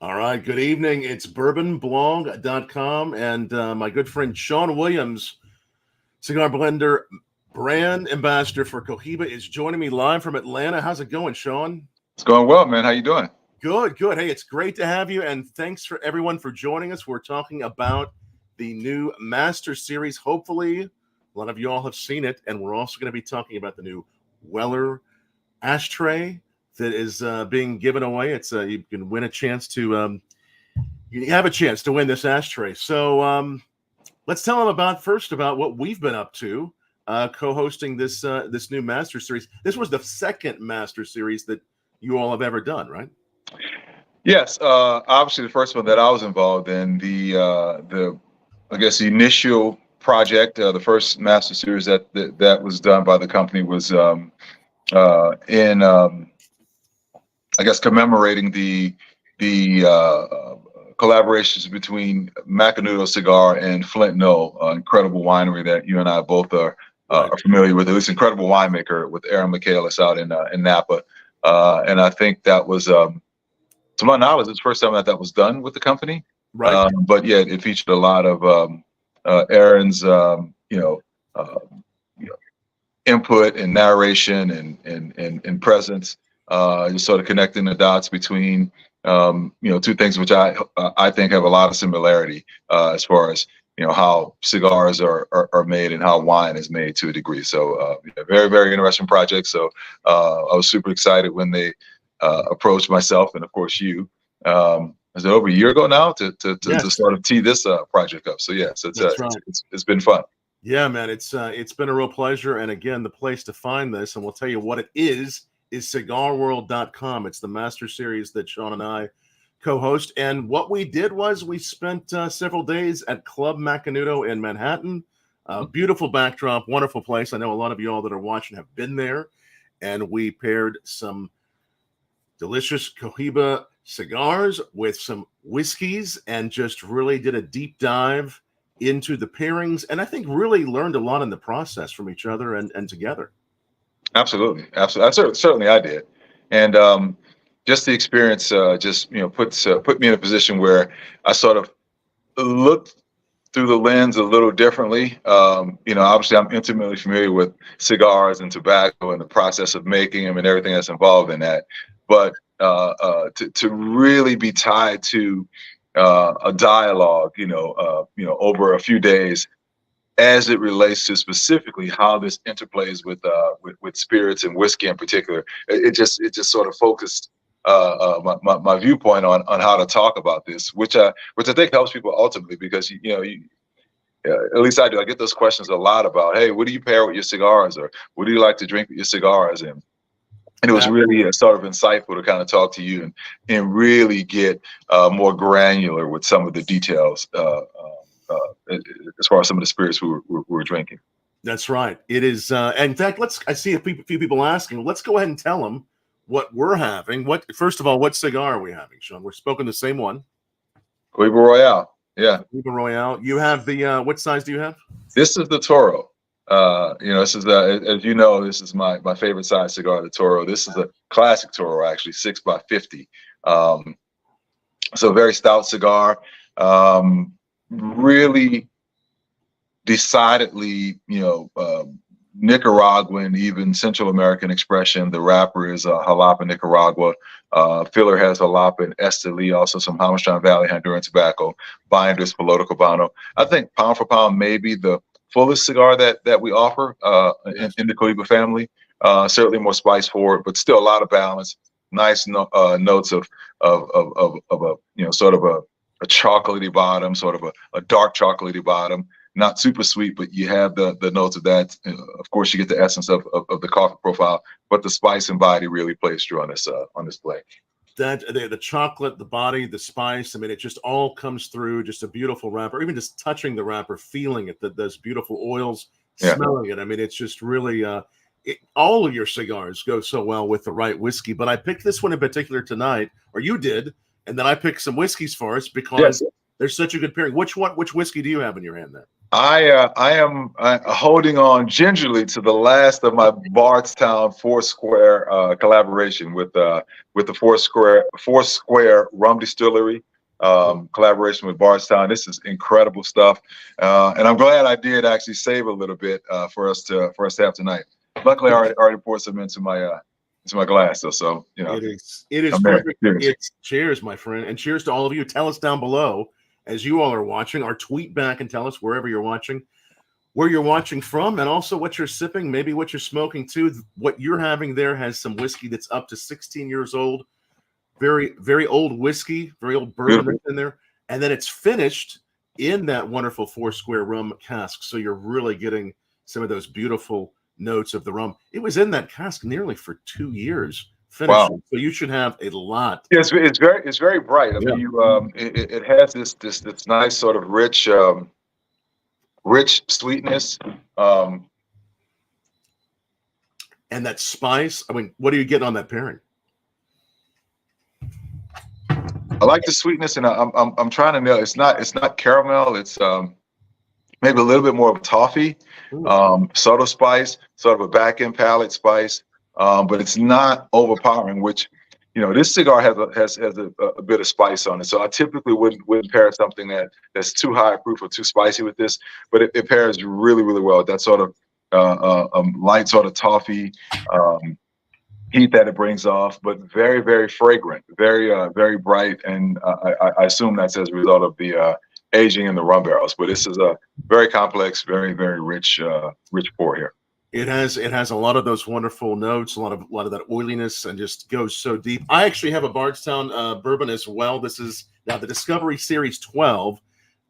All right, good evening. It's BourbonBlog.com, and my good friend Sean Williams, cigar blender, brand ambassador for Cohiba, is joining me live from Atlanta. How's it going, Sean? It's going well, man. How you doing? Good, good. Hey, it's great to have you, and thanks for everyone for joining us. We're talking about the new Master Series. Hopefully, a lot of you all have seen it, and we're also going to be talking about the new Weller Ashtray that is being given away. It's you can win a chance to you have a chance to win this ashtray. So let's tell them about what we've been up to, co-hosting this this new Master Series. This was the second Master Series that you all have ever done, right? Yes. Obviously, the first one that I was involved in, the I guess the initial project, the first Master Series that was done by the company was in I guess commemorating the collaborations between Macanudo Cigar and Flint Knoll, incredible winery that you and I both are familiar with. At least incredible winemaker with Aaron Michaelis out in Napa, and I think that was, to my knowledge, it's the first time that was done with the company. Right. But yeah, it featured a lot of Aaron's, input and narration and presence. Just sort of connecting the dots between two things which I think have a lot of similarity as far as how cigars are made and how wine is made to a degree. So very, very interesting project. So I was super excited when they approached myself and of course you. Is it over a year ago now to sort of tee this project up? So yeah, so it's been fun. Yeah, man, it's been a real pleasure. And again, the place to find this, and we'll tell you what it is cigarworld.com. It's the Master Series that Sean and I co-host. And what we did was we spent several days at Club Macanudo in Manhattan. Beautiful backdrop, wonderful place. I know a lot of you all that are watching have been there. And we paired some delicious Cohiba cigars with some whiskeys and just really did a deep dive into the pairings. And I think really learned a lot in the process from each other and together. Absolutely. Certainly I did. And just the experience put me in a position where I sort of looked through the lens a little differently. Obviously I'm intimately familiar with cigars and tobacco and the process of making them and everything that's involved in that. But to really be tied to a dialogue, over a few days, as it relates to specifically how this interplays with spirits and whiskey in particular, it just sort of focused my viewpoint on how to talk about this, which I think helps people ultimately because at least I do. I get those questions a lot about, hey, what do you pair with your cigars, or what do you like to drink with your cigars? And it was really sort of insightful to kind of talk to you and really get more granular with some of the details. As far as some of the spirits we were drinking. That's right. It is. In fact, I see a few people asking. Let's go ahead and tell them what we're having. First of all, what cigar are we having, Sean? We're smoking the same one. Cohiba Royale. Yeah. Cohiba Royale. You have the what size do you have? This is the Toro. This is as you know, this is my favorite size cigar, the Toro. This is a classic Toro, actually, 6x50. So very stout cigar. Really decidedly, Nicaraguan, even Central American expression. The wrapper is Jalapa, Nicaragua. Filler has Jalapa and Esteli, also some Jamastran Valley Honduran tobacco. Binders, Piloto Cabano. I think pound for pound, maybe the fullest cigar that we offer in the Cohiba family. Certainly more spice forward, but still a lot of balance. Nice notes of a sort of a chocolatey bottom, sort of a dark chocolatey bottom, not super sweet, but you have the notes of that. Of course, you get the essence of the coffee profile, but the spice and body really plays through on this play. That the chocolate, the body, the spice. I mean, it just all comes through. Just a beautiful wrapper. Even just touching the wrapper, feeling it, those beautiful oils, smelling it. I mean, it's just really. All of your cigars go so well with the right whiskey, but I picked this one in particular tonight, or you did. And then I picked some whiskeys for us because there's such a good pairing. Which whiskey do you have in your hand there? I am holding on gingerly to the last of my Bardstown Foursquare collaboration with the Foursquare Rum Distillery collaboration with Bardstown. This is incredible stuff, and I'm glad I did actually save a little bit for us to have tonight. Luckily, I already poured some into my glass, so you know. It is perfect. It's cheers, my friend, and cheers to all of you. Tell us down below, as you all are watching, or tweet back and tell us wherever you're watching, where you're watching from, and also what you're sipping, maybe what you're smoking too. What you're having there has some whiskey that's up to 16 years old. Very, very old whiskey, very old bourbon that's in there. And then it's finished in that wonderful Foursquare rum cask. So you're really getting some of those beautiful notes of the rum. It was in that cask nearly for 2 years. Finishing. Wow. So you should have a lot. Yeah, it's very bright. I mean, it has this nice sort of rich sweetness. And that spice. I mean, what are you getting on that pairing? I like the sweetness, and I'm trying to nail. It's not caramel. It's maybe a little bit more of a toffee, subtle spice, sort of a back end palate spice, but it's not overpowering. Which, you know, this cigar has a bit of spice on it. So I typically wouldn't pair something that's too high proof or too spicy with this, but it pairs really well with that sort of light sort of toffee. Heat that it brings off, but very fragrant, very bright, and I assume that's as a result of the aging in the rum barrels. But this is a very complex, very rich pour here. It has a lot of those wonderful notes, a lot of that oiliness, and just goes so deep. I actually have a Bardstown bourbon as well. This is now the Discovery Series 12.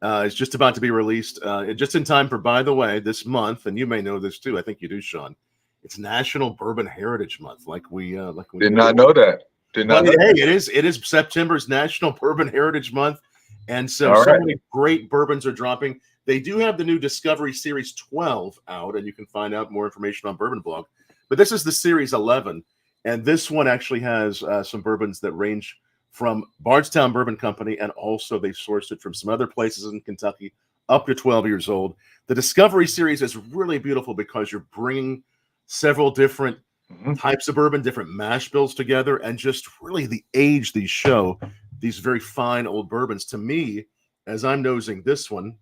Is just about to be released, just in time for, by the way, this month, and you may know this too. I think you do, Sean. It's National Bourbon Heritage Month, like we did not know that. Did not. Hey, it is September's National Bourbon Heritage Month, and so many great bourbons are dropping. They do have the new Discovery Series 12 out, and you can find out more information on BourbonBlog. But this is the Series 11, and this one actually has some bourbons that range from Bardstown Bourbon Company, and also they sourced it from some other places in Kentucky, up to 12 years old. The Discovery Series is really beautiful because you're bringing several different types of bourbon, different mash bills together, and just really the age these show, these very fine old bourbons. To me, as I'm nosing this one,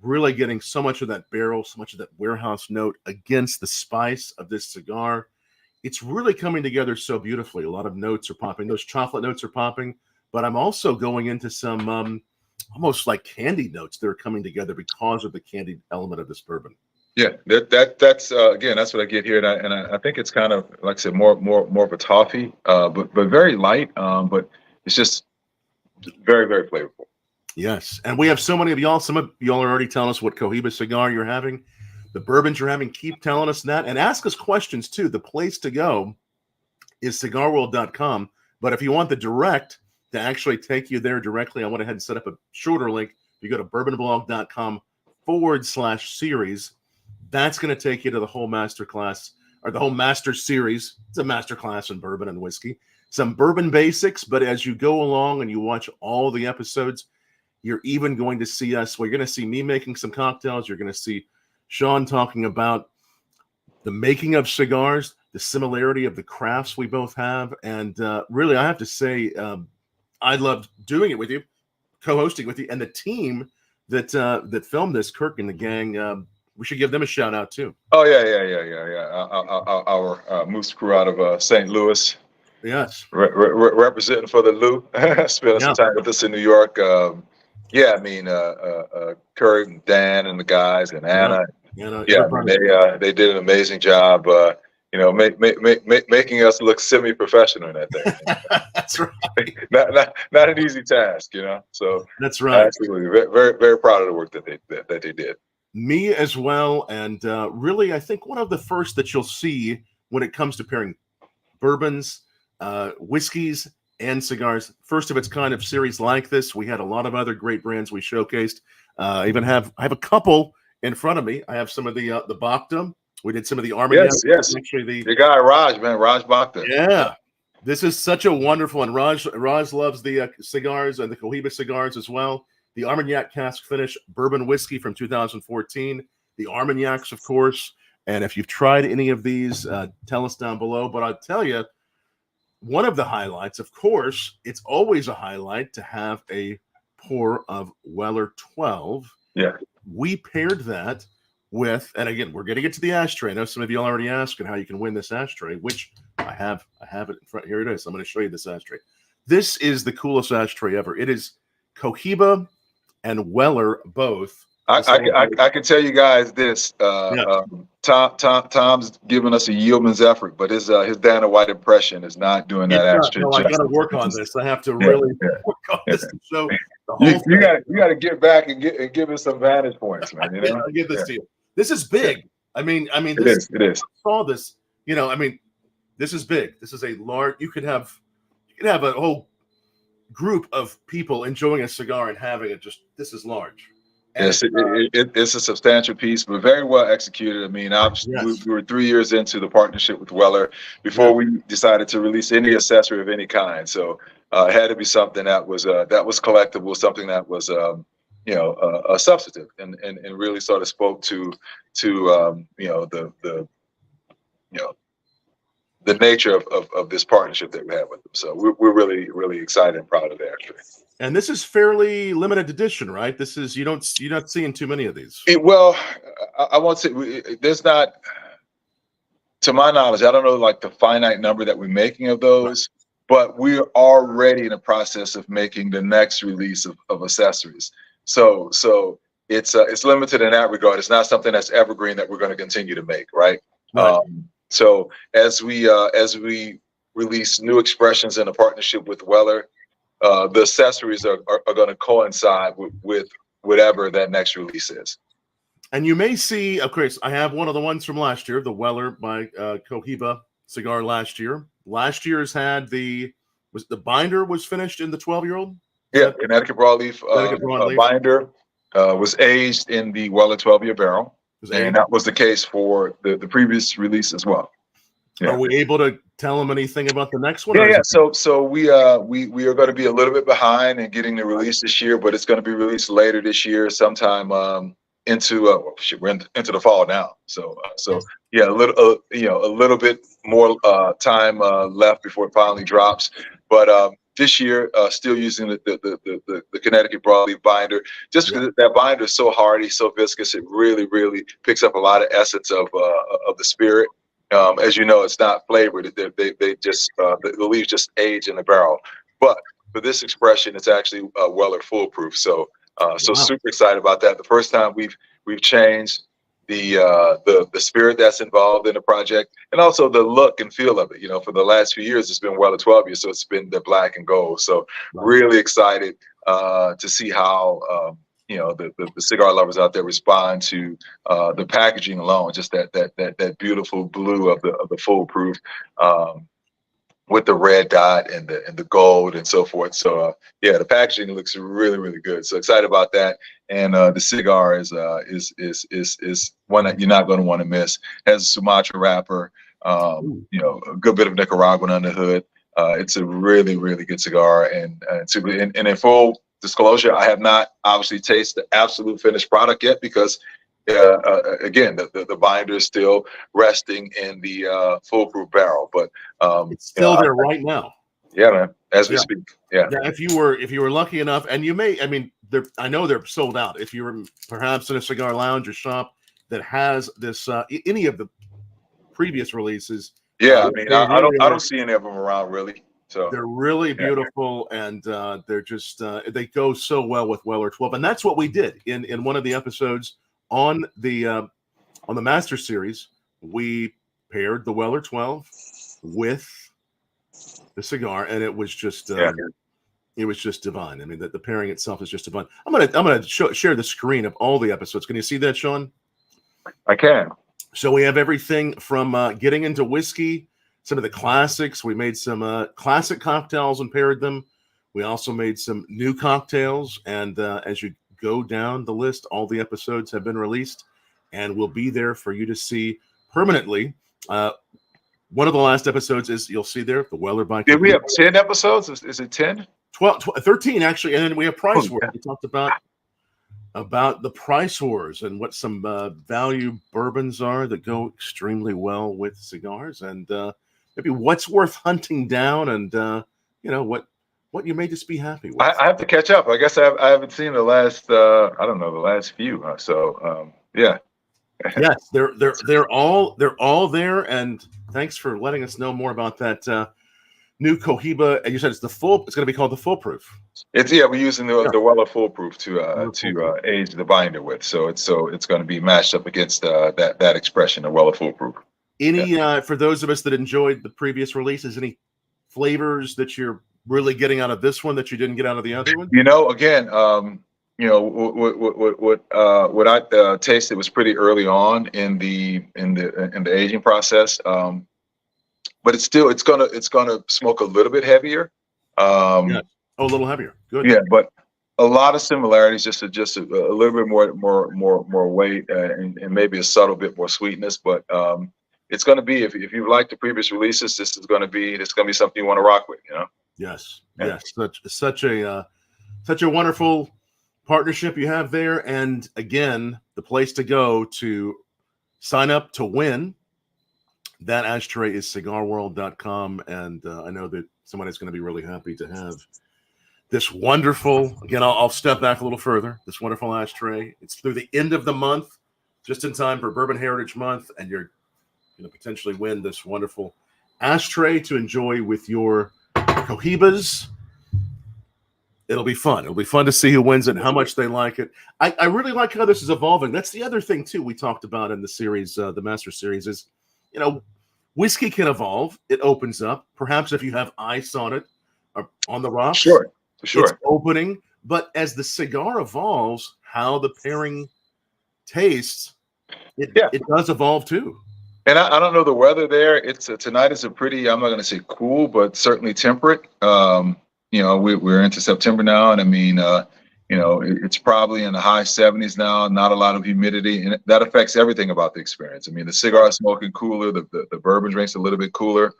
really getting so much of that barrel, so much of that warehouse note against the spice of this cigar. It's really coming together so beautifully. A lot of notes are popping. Those chocolate notes are popping, but I'm also going into some almost like candy notes that are coming together because of the candied element of this bourbon. Yeah, that's again, that's what I get here, and I think it's kind of, like I said, more of a toffee, but very light, but it's just very flavorful. Yes, and we have so many of y'all. Some of y'all are already telling us what Cohiba cigar you're having, the bourbons you're having. Keep telling us that, and ask us questions too. The place to go is cigarworld.com, but if you want the direct to actually take you there directly, I went ahead and set up a shorter link. You go to bourbonblog.com/series. That's going to take you to the whole master class, or the whole master series. It's a master class in bourbon and whiskey. Some bourbon basics, but as you go along and you watch all the episodes, you're even going to see us. Well, you're going to see me making some cocktails. You're going to see Sean talking about the making of cigars, the similarity of the crafts we both have. And really, I have to say, I loved doing it with you, co-hosting with you, and the team that filmed this, Kirk and the gang. We should give them a shout out too. Oh yeah. Our Moose crew out of St. Louis. Yes. Representing for the Lou. Spending some time with us in New York. I mean, Kurt and Dan and the guys and Anna. They did an amazing job. Making us look semi-professional in that thing. That's right. not an easy task, So that's right. Absolutely, very proud of the work that they did. Me as well, and really, I think one of the first that you'll see when it comes to pairing bourbons, whiskeys, and cigars. First of its kind of series like this. We had a lot of other great brands we showcased. I have a couple in front of me. I have some of the Bacta. We did some of the Armageddon. Yes. Actually, the guy Raj Bacta. Yeah, this is such a wonderful, and Raj loves the cigars and the Cohiba cigars as well. the Armagnac cask finish bourbon whiskey from 2014, the Armagnacs, of course. And if you've tried any of these, tell us down below. But I'll tell you, one of the highlights, of course, it's always a highlight to have a pour of Weller 12. Yeah. We paired that with, and again, we're getting it to the ashtray. I know some of you already asking how you can win this ashtray, which I have it in front. Here it is. I'm going to show you this ashtray. This is the coolest ashtray ever. It is Cohiba and Weller both. I can tell you guys this. Tom's giving us a yeoman's effort, but his Dana White impression is not doing that ashtray. No, I got to work on this. I have to really work on this to show the whole you got to get back and give us some vantage points, man. You know, I'll give this to you. This is big. I mean, it is. I saw this. You know, I mean, this is big. This is a large. You could have a whole group of people enjoying a cigar and having it. Just this is large. Yes, it's a substantial piece, but very well executed. I mean, obviously, we were 3 years into the partnership with Weller before we decided to release any accessory of any kind. So it had to be something that was collectible, something that was a substantive, and really sort of spoke to the nature of this partnership that we have with them. So we're really, really excited and proud of that, actually. And this is fairly limited edition, right? This is you're not seeing too many of these. Well, I won't say there's not, to my knowledge, I don't know like the finite number that we're making of those, but we're already in the process of making the next release of accessories. So it's limited in that regard. It's not something that's evergreen that we're going to continue to make, right? So as we release new expressions in a partnership with Weller, the accessories are going to coincide with whatever that next release is. And you may see, of course, I have one of the ones from last year, the Weller by Cohiba cigar last year. Last year's had the binder was finished in the 12-year-old? Yeah, Connecticut broadleaf binder was aged in the Weller 12-year barrel. And that was the case for the previous release as well. Yeah. Are we able to tell them anything about the next one? Yeah. So we are going to be a little bit behind in getting the release this year, but it's going to be released later this year, sometime into the fall now. So yeah, a little bit more time left before it finally drops. But this year, still using the Connecticut broadleaf binder, just because that binder is so hardy, so viscous, it really, really picks up a lot of essence of the spirit. As you know, it's not flavored. They just the leaves just age in the barrel. But for this expression, it's actually Weller foolproof. So super excited about that. The first time we've changed the spirit that's involved in the project, and also the look and feel of it. You know, for the last few years, it's been Weller 12 years, so it's been the black and gold. So really excited to see how the cigar lovers out there respond to the packaging alone, just that beautiful blue of the foolproof with the red dot and the gold and so forth. So yeah, the packaging looks really, really good. So excited about that. And the cigar is one that you're not going to want to miss. Has a Sumatra wrapper, a good bit of Nicaraguan under the hood. It's a really, really good cigar. And in full disclosure, I have not obviously tasted the absolute finished product yet because again, the binder is still resting in the foolproof barrel, but it's still there right now. Yeah, man. As we speak. Yeah. If you were lucky enough, and you may, I mean, I know they're sold out. If you were perhaps in a cigar lounge or shop that has this, any of the previous releases. Yeah, I mean, I don't see any of them around really. So they're really beautiful, and they're just they go so well with Weller 12, and that's what we did in one of the episodes on the Master Series. We paired the Weller 12 with the cigar, and it was just it was just divine. I mean, the pairing itself is just divine. I'm gonna share the screen of all the episodes. Can you see that, Sean? I can. So we have everything from getting into whiskey, some of the classics. We made some classic cocktails and paired them. We also made some new cocktails, and as you go down the list, all the episodes have been released and will be there for you to see permanently. One of the last episodes is, you'll see there, the Weller by. Did we have 10 episodes? Is it 10? 13 actually, and then we have price Oh, wars. We talked about the price wars and what some value bourbons are that go extremely well with cigars, and maybe what's worth hunting down, and what you may just be happy with. I have to catch up. I guess I haven't seen the last I don't know, the last few. So yeah. Yes, they're all there, and thanks for letting us know more about that new Cohiba. And you said it's going to be called the Foolproof. We're using the Weller Foolproof to age the binder with. So it's going to be matched up against that expression, the Weller Foolproof. Any for those of us that enjoyed the previous releases, any flavors that you're really getting out of this one that you didn't get out of the other one? Again, what I tasted was pretty early on in the aging process, but it's gonna smoke a little bit heavier. Yeah. Oh, a little heavier. Good. Yeah, but a lot of similarities, just a little bit more weight, and maybe a subtle bit more sweetness. But it's going to be, if you like the previous releases, this is going to be something you want to rock with. Yes. Yes. Such a wonderful partnership you have there, and again, the place to go to sign up to win that ashtray is cigarworld.com, and I know that somebody's going to be really happy to have this wonderful, again, I'll step back a little further, this wonderful ashtray. It's through the end of the month, just in time for Bourbon Heritage Month, and you're going to potentially win this wonderful ashtray to enjoy with your Cohibas. It'll be fun. It'll be fun to see who wins it and how much they like it. I really like how this is evolving. That's the other thing, too, we talked about in the series, the Master Series, is, whiskey can evolve. It opens up. Perhaps if you have ice on it, or on the rocks. Sure. For sure. It's opening, but as the cigar evolves, how the pairing tastes, it does evolve too. And I don't know the weather there. Tonight is a pretty, I'm not going to say cool, but certainly temperate. We're into September now, and I mean, it's probably in the high 70s now. Not a lot of humidity, and that affects everything about the experience. I mean, the cigar is smoking cooler, the bourbon drink's a little bit cooler.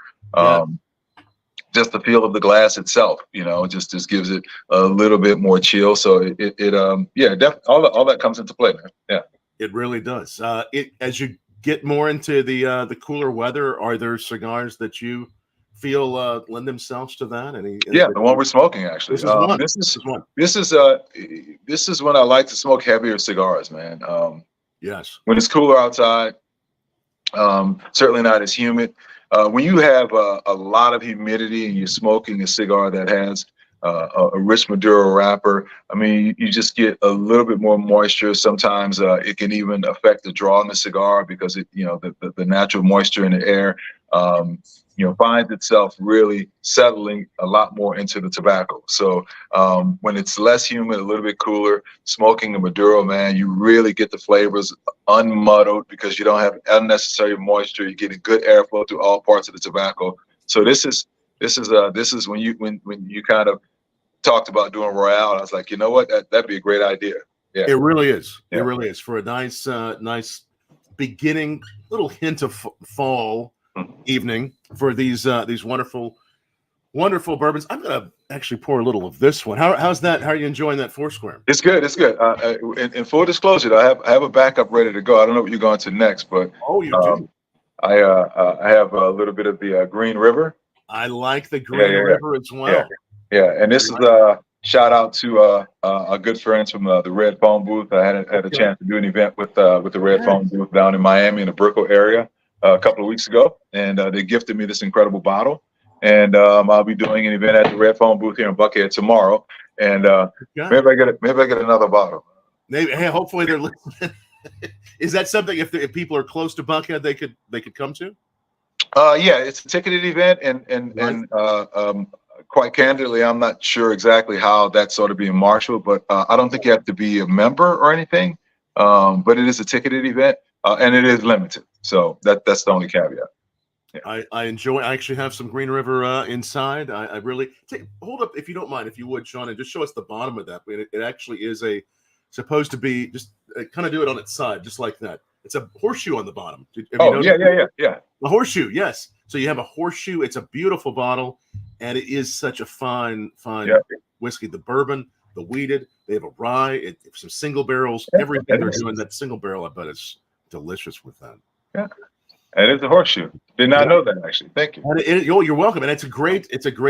Just the feel of the glass itself, just gives it a little bit more chill. So definitely all that comes into play, man. Yeah, it really does. As you get more into the cooler weather, are there cigars that you feel lend themselves to that? The one we're smoking actually. This is when I like to smoke heavier cigars, man. Yes. When it's cooler outside, certainly not as humid. When you have a lot of humidity and you're smoking a cigar that has a rich Maduro wrapper, I mean, you just get a little bit more moisture. Sometimes it can even affect the draw in the cigar because the natural moisture in the air, finds itself really settling a lot more into the tobacco. So when it's less humid, a little bit cooler, smoking a Maduro, man, you really get the flavors unmuddled because you don't have unnecessary moisture. You're getting good airflow through all parts of the tobacco. So this is when you kind of talked about doing Royale. I was like, you know what, that'd be a great idea. Yeah, it really is. Yeah. It really is for a nice beginning, little hint of fall evening for these wonderful bourbons. I'm gonna actually pour a little of this one. How's that? How are you enjoying that Foursquare? It's good. In full disclosure, I have a backup ready to go. I don't know what you're going to next, but you do. I have a little bit of the Green River. I like the Green River as well. Yeah, and this is a shout out to our good friends from the Red Phone booth. I had a chance to do an event with the Red Phone booth down in Miami in the Brickell area a couple of weeks ago, and they gifted me this incredible bottle. And I'll be doing an event at the Red Phone booth here in Buckhead tomorrow, and maybe I get another bottle. Maybe. Hey, hopefully they're listening. Is that something if people are close to Buckhead they could come to? It's a ticketed event, and quite candidly, I'm not sure exactly how that's sort of being marshaled, but I don't think you have to be a member or anything. But it is a ticketed event, and it is limited. So that's the only caveat. Yeah. I actually have some Green River inside. I really hold up if you don't mind, if you would, Sean, and just show us the bottom of that. It actually is supposed to be just kind of do it on its side, just like that. It's a horseshoe on the bottom. Yeah. The horseshoe, yes. So you have a horseshoe. It's a beautiful bottle, and it is such a fine Yeah. whiskey. The bourbon, the wheated, they have a rye, some single barrels, Yeah. everything they're doing. That single barrel, I bet, is delicious with that. Yeah. And it's a horseshoe. Did not know that, actually. Thank you. And you're welcome. And it's a great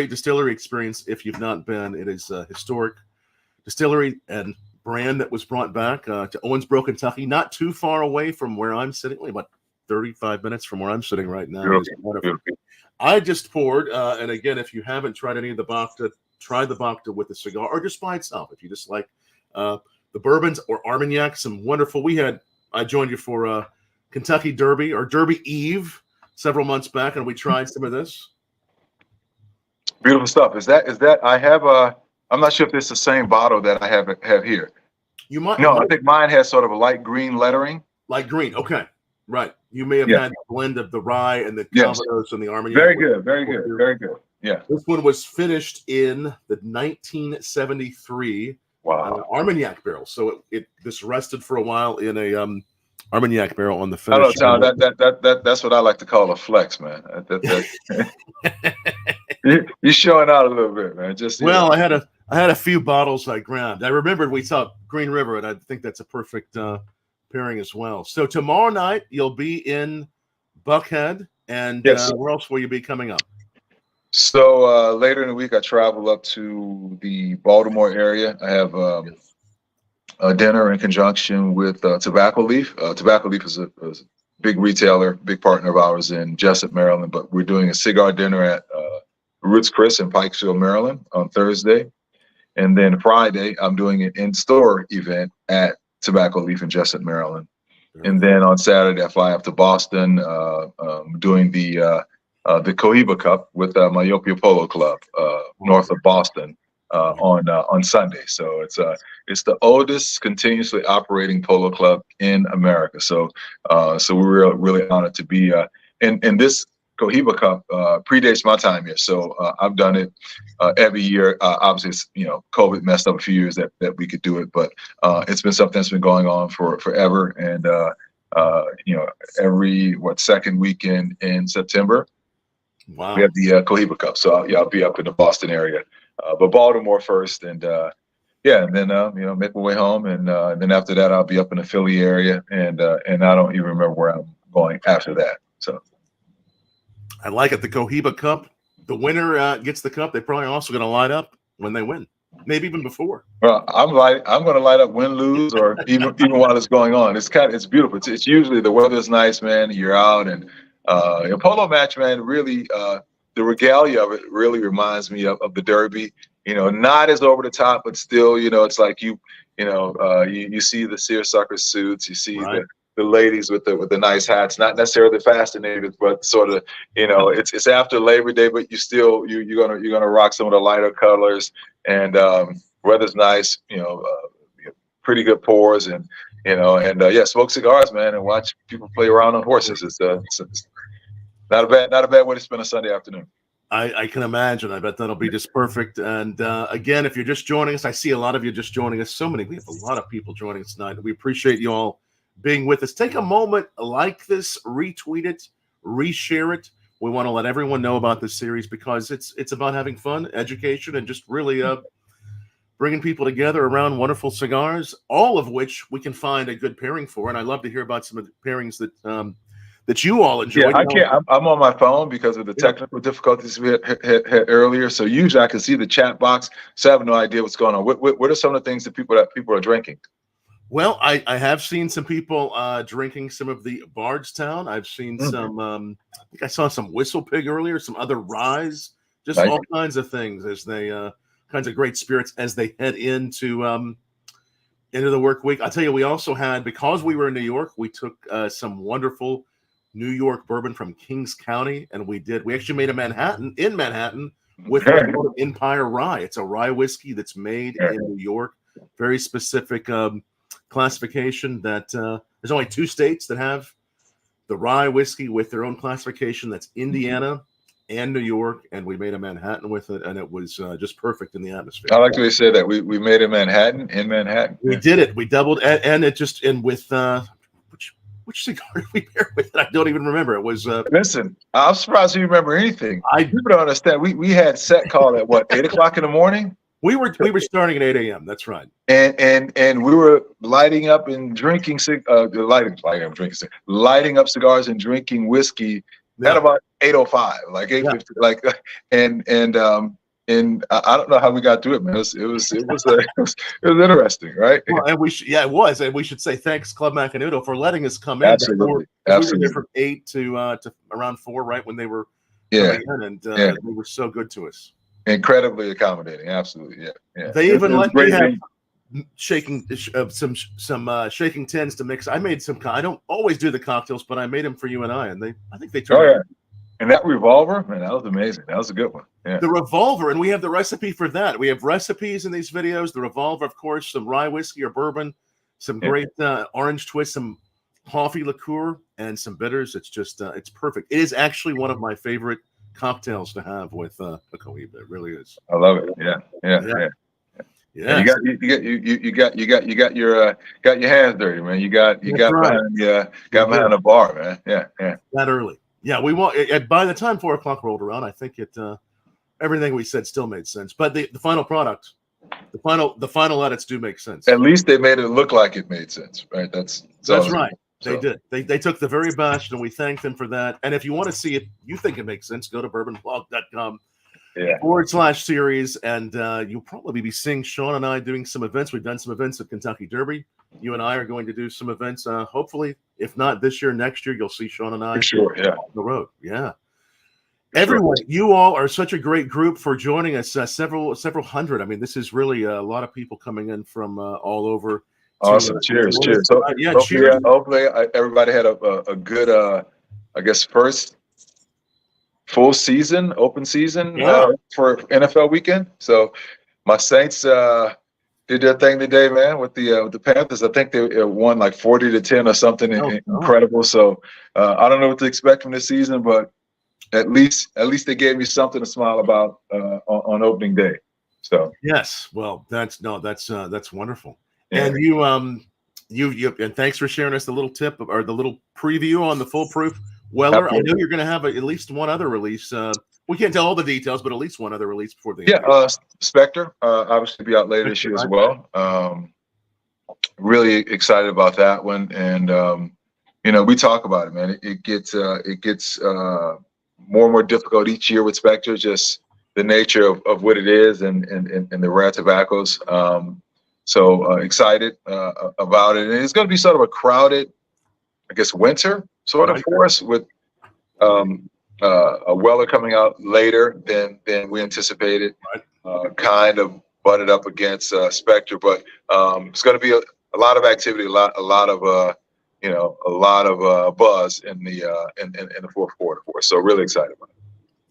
distillery experience if you've not been. It is a historic distillery and brand that was brought back to Owensboro, Kentucky, not too far away from where I'm sitting, only about 35 minutes from where I'm sitting right now. I just poured, and again, if you haven't tried any of the Bacta, try the Bacta with the cigar or just by itself. If you just like the bourbons or Armagnac, some wonderful. I joined you for Kentucky Derby or Derby Eve several months back, and we tried some of this. Beautiful stuff. Is that I have I'm not sure if it's the same bottle that I have here. You might. No, I think mine has sort of a light green lettering. Light green. Okay. Right. You may have had a blend of the rye and the Calvados and the Armagnac. Very good. Very good. Very good. Yeah. This one was finished in the 1973 Armagnac barrel. So this rested for a while in a Armagnac barrel on the finish. I don't know, that's what I like to call a flex, man. You're showing out a little bit, man. I had a few bottles I grabbed. I remembered we saw Green River, and I think that's a perfect pairing as well. So tomorrow night you'll be in Buckhead, and where else will you be coming up? So later in the week, I travel up to the Baltimore area. I have a dinner in conjunction with Tobacco Leaf. Tobacco Leaf is a big retailer, big partner of ours in Jessup, Maryland. But we're doing a cigar dinner at Ruth's Chris in Pikesville, Maryland on Thursday. And then Friday, I'm doing an in-store event at Tobacco Leaf in Jessup, Maryland. And then on Saturday, I fly up to Boston, doing the Cohiba Cup with Myopia Polo Club north of Boston on Sunday. So it's the oldest continuously operating polo club in America. So we're really honored to be in this Cohiba Cup predates my time here. So I've done it every year. Obviously, COVID messed up a few years that we could do it, but it's been something that's been going on forever. And every second weekend in September, we have the Cohiba Cup. So I'll be up in the Boston area, but Baltimore first, and and then make my way home, and then after that I'll be up in the Philly area, and I don't even remember where I'm going after that. So. I like it. The Cohiba Cup. The winner gets the cup. They're probably also going to light up when they win, maybe even before. Well, I'm going to light up, win, lose, or even while it's going on. It's beautiful. It's usually the weather's nice, man. You're out, and a polo match, man. Really, the regalia of it really reminds me of the Derby. Not as over the top, but still, it's like you see the seersucker suits, you see the ladies with the nice hats, not necessarily fascinated, but sort of, it's after Labor Day, but you're gonna rock some of the lighter colors, and weather's nice, pretty good pours, and smoke cigars, man, and watch people play around on horses. It's not a bad way to spend a Sunday afternoon. I can imagine. I bet that'll be just perfect. And again, if you're just joining us, I see a lot of you just joining us. We have a lot of people joining us tonight. We appreciate you all being with us. Take a moment, like this, retweet it, reshare it. We want to let everyone know about this series because it's about having fun, education, and just really bringing people together around wonderful cigars, all of which we can find a good pairing for. And I'd love to hear about some of the pairings that you all enjoy. Yeah, I can't. I'm on my phone because of the technical difficulties we had earlier. So usually I can see the chat box, so I have no idea what's going on. What are some of the things that people are drinking? Well, I have seen some people drinking some of the Bardstown. I've seen some. I think I saw some Whistle Pig earlier. Some other ryes. Just all kinds of things as they kinds of great spirits as they head into the work week. I'll tell you, we also had, because we were in New York, we took some wonderful New York bourbon from Kings County, and we actually made a Manhattan with Empire Rye. It's a rye whiskey that's made in New York. Very specific classification that there's only 2 states that have the rye whiskey with their own classification. That's Indiana and New York, and we made a Manhattan with it, and it was just perfect in the atmosphere. I like the way you said that. We made a Manhattan in Manhattan. We did it. We doubled, and it just, and with which cigar did we pair with? I don't even remember. It was. Listen, I'm surprised you remember anything. I People don't understand. We had set call at what, 8:00 in the morning. We were starting at 8 a.m. That's right. And we were lighting up and drinking lighting up cigars and drinking whiskey at about 8:05, like 8:50, like and I don't know how we got through it, man. It was interesting, right? Well, and it was, and we should say thanks, Club Macanudo, for letting us come in. Absolutely. We were there from 8 to around 4, right when they were coming in, and they were so good to us. Incredibly accommodating, absolutely, yeah. They even let me have shaking shaking tins to mix. I made some. I don't always do the cocktails, but I made them for you and I think they turned out. And that revolver, man, that was amazing. That was a good one. Yeah. The revolver, and we have the recipe for that. We have recipes in these videos. The revolver, of course, some rye whiskey or bourbon, some great orange twist, some coffee liqueur, and some bitters. It's just, it's perfect. It is actually one of my favorite cocktails to have with a Cohiba. It really is. I love it. Yeah. You got your hands dirty, man. You got behind the bar, man. Yeah. That early. Yeah, we want. By the time 4 o'clock rolled around, I think everything we said still made sense. But the final product, the final edits do make sense. At least they made it look like it made sense, right? That's right. They did. They took the very best, and we thank them for that. And if you want to see it, you think it makes sense, go to BourbonBlog.com /series, and you'll probably be seeing Sean and I doing some events. We've done some events at Kentucky Derby. You and I are going to do some events. Hopefully, if not this year, next year, you'll see Sean and I on the road. Yeah. Everyone, you all are such a great group for joining us. Several hundred. I mean, this is really a lot of people coming in from all over. Awesome. Cheers. So, cheers. Hopefully, everybody had a good, I guess, first full season, open season for NFL weekend. So my Saints did their thing today, man, with the Panthers. I think they won like 40-10 or something incredible. So I don't know what to expect from this season, but at least they gave me something to smile about on opening day. So yes, well, that's wonderful. Yeah. And you and thanks for sharing us the little tip or the little preview on the Foolproof Weller. Absolutely. I know you're going to have at least one other release. We can't tell all the details, but at least one other release before the Spectre obviously be out later this year as well. Really excited about that one, and we talk about it, man. It gets more and more difficult each year with Spectre, just the nature of what it is and the rare tobaccos. So excited about it, and it's going to be sort of a crowded, I guess, winter sort of for us with a Weller coming out later than we anticipated, kind of butted up against Spectre, but it's going to be a lot of activity, a lot of buzz in the fourth quarter for us. So really excited about it.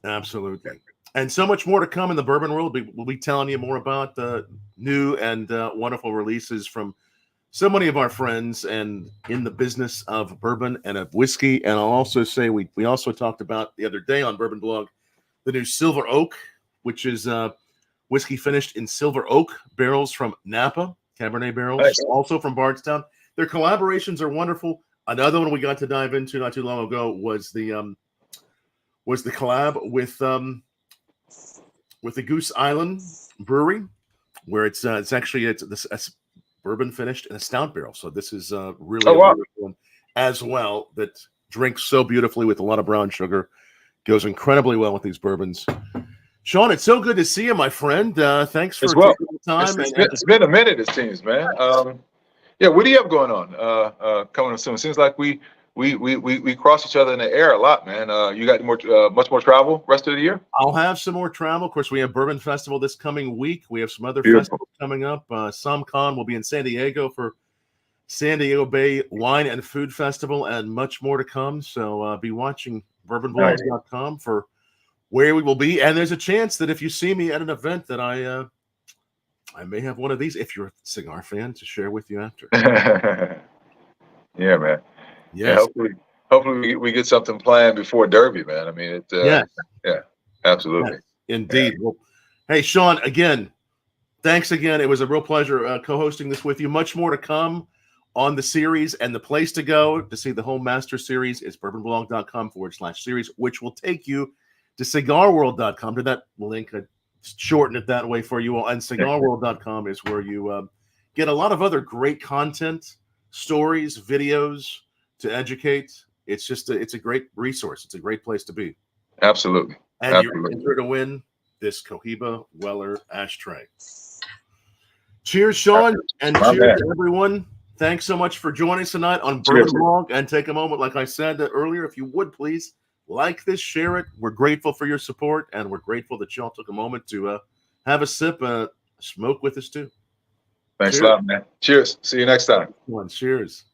Absolutely. And so much more to come in the bourbon world. We'll be telling you more about the new and wonderful releases from so many of our friends and in the business of bourbon and of whiskey. And I'll also say we also talked about the other day on BourbonBlog the new Silver Oak, which is whiskey finished in silver oak barrels from Napa, Cabernet barrels, also from Bardstown. Their collaborations are wonderful. Another one we got to dive into not too long ago was the collab with the Goose Island Brewery, where it's bourbon finished in a stout barrel. So this is really a beautiful one as well that drinks so beautifully with a lot of brown sugar. Goes incredibly well with these bourbons. Sean, it's so good to see you, my friend. Thanks for taking the time. It's been a minute, it seems, man. What do you have going on coming up soon? It seems like we cross each other in the air a lot, man. You got much more travel rest of the year? I'll have some more travel. Of course, we have Bourbon Festival this coming week. We have some other festivals coming up. SomCon will be in San Diego for San Diego Bay Wine and Food Festival, and much more to come. So be watching BourbonBlog.com for where we will be. And there's a chance that if you see me at an event that I may have one of these, if you're a cigar fan, to share with you after. Yeah, man. Yes. Yeah, hopefully we get something planned before Derby, man. I mean, yeah, absolutely. Yes, indeed. Yeah. Well, hey, Sean, again, thanks again. It was a real pleasure co-hosting this with you. Much more to come on the series, and the place to go to see the whole master series is bourbonblog.com/series, which will take you to cigarworld.com, to that link. I shortened it that way for you all. And cigarworld.com is where you get a lot of other great content, stories, videos to educate. It's just it's a great resource. It's a great place to be. Absolutely. And Absolutely. you're entered to win this Cohiba Weller ashtray. Cheers, Sean, and cheers to everyone. Thanks so much for joining us tonight on Bourbon Blog. And take a moment, like I said earlier, if you would please like this, share it. We're grateful for your support, and we're grateful that y'all took a moment to have a sip, smoke with us too. Thanks a lot, man. Cheers. See you next time. Cheers.